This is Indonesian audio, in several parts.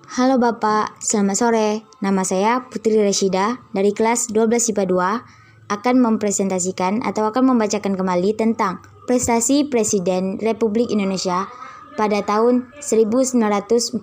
Halo Bapak, selamat sore. Nama saya Putri Rashida dari kelas 12 IPA 2 akan mempresentasikan atau akan membacakan kembali tentang prestasi Presiden Republik Indonesia pada tahun 1945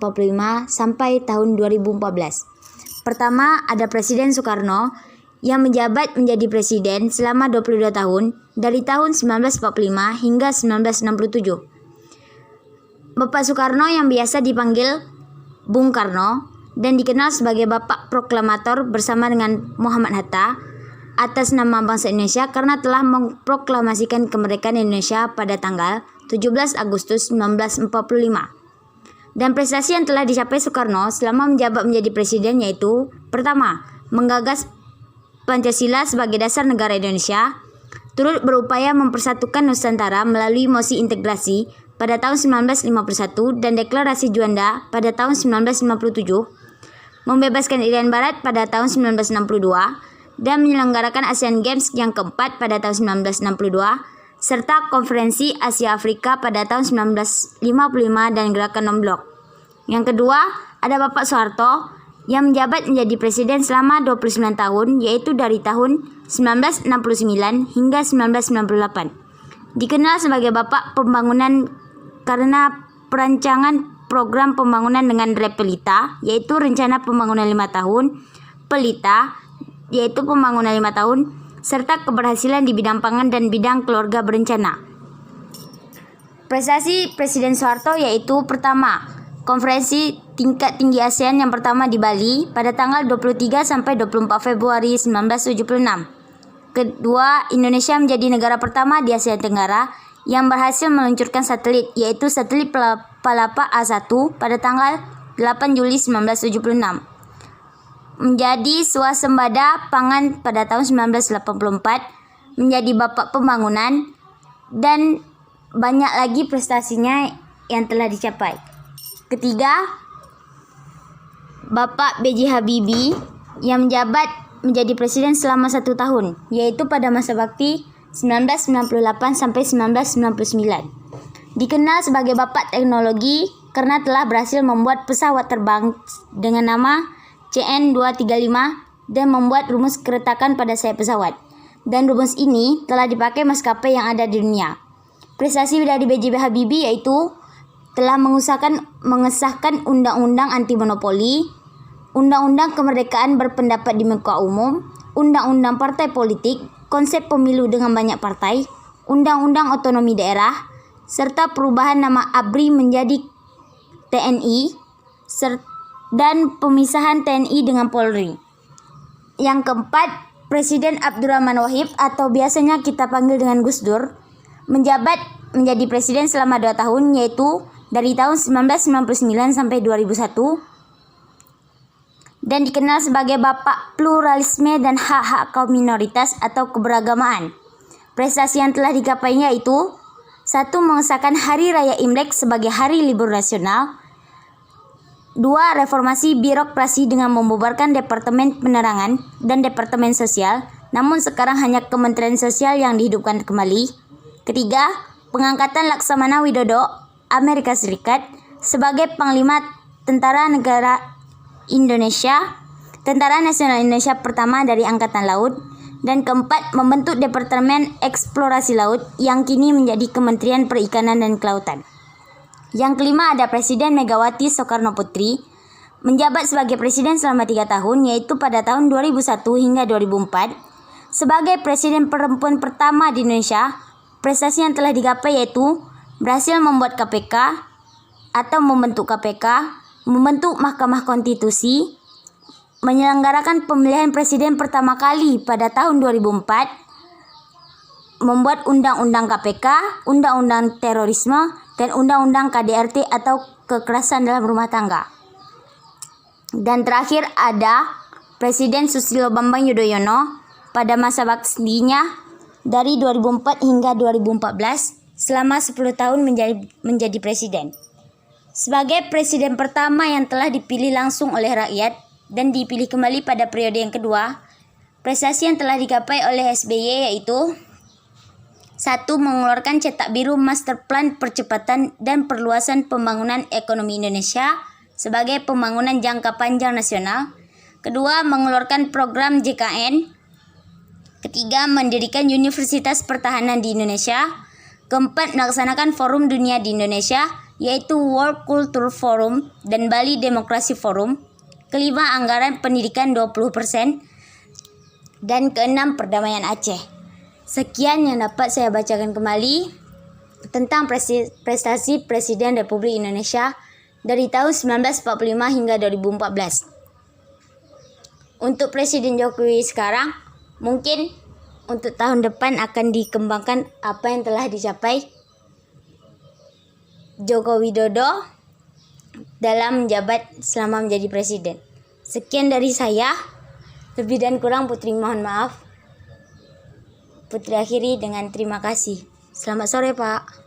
sampai tahun 2014. Pertama, ada Presiden Soekarno yang menjabat menjadi presiden selama 22 tahun dari tahun 1945 hingga 1967. Bapak Soekarno yang biasa dipanggil Bung Karno dan dikenal sebagai Bapak Proklamator bersama dengan Muhammad Hatta atas nama bangsa Indonesia karena telah memproklamasikan kemerdekaan Indonesia pada tanggal 17 Agustus 1945. Dan prestasi yang telah dicapai Soekarno selama menjabat menjadi presiden yaitu: pertama, menggagas Pancasila sebagai dasar negara Indonesia, turut berupaya mempersatukan Nusantara melalui mosi integrasi pada tahun 1951 dan Deklarasi Juanda pada tahun 1957, membebaskan Irian Barat pada tahun 1962, dan menyelenggarakan ASEAN Games yang keempat pada tahun 1962, serta Konferensi Asia Afrika pada tahun 1955 dan Gerakan Non-Blok. Yang kedua, ada Bapak Soeharto yang menjabat menjadi presiden selama 29 tahun, yaitu dari tahun 1969 hingga 1998. Dikenal sebagai Bapak Pembangunan karena perancangan program pembangunan dengan Pelita, yaitu rencana pembangunan 5 tahun, Pelita, yaitu pembangunan 5 tahun, serta keberhasilan di bidang pangan dan bidang keluarga berencana. Prestasi Presiden Soeharto yaitu: pertama, konferensi tingkat tinggi ASEAN yang pertama di Bali pada tanggal 23 sampai 24 Februari 1976. Kedua, Indonesia menjadi negara pertama di Asia Tenggara yang berhasil meluncurkan satelit, yaitu satelit Palapa A1 pada tanggal 8 Juli 1976. Menjadi swasembada pangan pada tahun 1984, menjadi Bapak Pembangunan, dan banyak lagi prestasinya yang telah dicapai. Ketiga, Bapak B.J. Habibie yang menjabat menjadi presiden selama 1 tahun, yaitu pada masa bakti 1998 sampai 1999. Dikenal sebagai Bapak Teknologi karena telah berhasil membuat pesawat terbang dengan nama CN-235 dan membuat rumus keretakan pada sayap pesawat. Dan rumus ini telah dipakai maskapai yang ada di dunia. Prestasi dari B.J. Habibie yaitu telah mengesahkan Undang-Undang Anti Monopoli, Undang-Undang Kemerdekaan Berpendapat di Muka Umum, Undang-Undang Partai Politik, konsep pemilu dengan banyak partai, Undang-Undang Otonomi Daerah, serta perubahan nama ABRI menjadi TNI, dan pemisahan TNI dengan Polri. Yang keempat, Presiden Abdurrahman Wahid atau biasanya kita panggil dengan Gus Dur, menjabat menjadi presiden selama 2 tahun, yaitu dari tahun 1999 sampai 2001, dan dikenal sebagai Bapak Pluralisme dan Hak-Hak Kaum Minoritas atau Keberagamaan. Prestasi yang telah digapainya itu: 1. Mengesahkan Hari Raya Imlek sebagai hari libur nasional. 2. Reformasi birokrasi dengan membubarkan Departemen Penerangan dan Departemen Sosial, namun sekarang hanya Kementerian Sosial yang dihidupkan kembali. Ketiga, pengangkatan Laksamana Widodo Amerika Serikat sebagai Panglima Tentara Negara Indonesia, Tentara Nasional Indonesia pertama dari Angkatan Laut. Dan keempat, membentuk Departemen Eksplorasi Laut yang kini menjadi Kementerian Perikanan dan Kelautan. Yang kelima, ada Presiden Megawati Soekarno Putri menjabat sebagai presiden selama 3 tahun, yaitu pada tahun 2001 hingga 2004. Sebagai presiden perempuan pertama di Indonesia, prestasi yang telah digapai yaitu berhasil membuat KPK atau membentuk KPK, membentuk Mahkamah Konstitusi, menyelenggarakan pemilihan presiden pertama kali pada tahun 2004, membuat Undang-Undang KPK, Undang-Undang Terorisme, dan Undang-Undang KDRT atau Kekerasan dalam Rumah Tangga. Dan terakhir ada Presiden Susilo Bambang Yudhoyono pada masa baktinya dari 2004 hingga 2014 selama 10 tahun menjadi presiden. Sebagai presiden pertama yang telah dipilih langsung oleh rakyat dan dipilih kembali pada periode yang kedua, prestasi yang telah digapai oleh SBY yaitu: 1. Mengeluarkan cetak biru Master Plan Percepatan dan Perluasan Pembangunan Ekonomi Indonesia sebagai pembangunan jangka panjang nasional. Kedua, mengeluarkan program JKN. Ketiga, mendirikan Universitas Pertahanan di Indonesia. Keempat, melaksanakan Forum Dunia di Indonesia, yaitu World Cultural Forum dan Bali Demokrasi Forum. Kelima, anggaran pendidikan 20%. Dan keenam, perdamaian Aceh. Sekian yang dapat saya bacakan kembali tentang prestasi Presiden Republik Indonesia dari tahun 1945 hingga 2014. Untuk Presiden Jokowi sekarang, mungkin untuk tahun depan akan dikembangkan apa yang telah dicapai Joko Widodo dalam menjabat selama menjadi presiden. Sekian dari saya. Lebih dan kurang Putri mohon maaf. Putri akhiri dengan terima kasih. Selamat sore, Pak.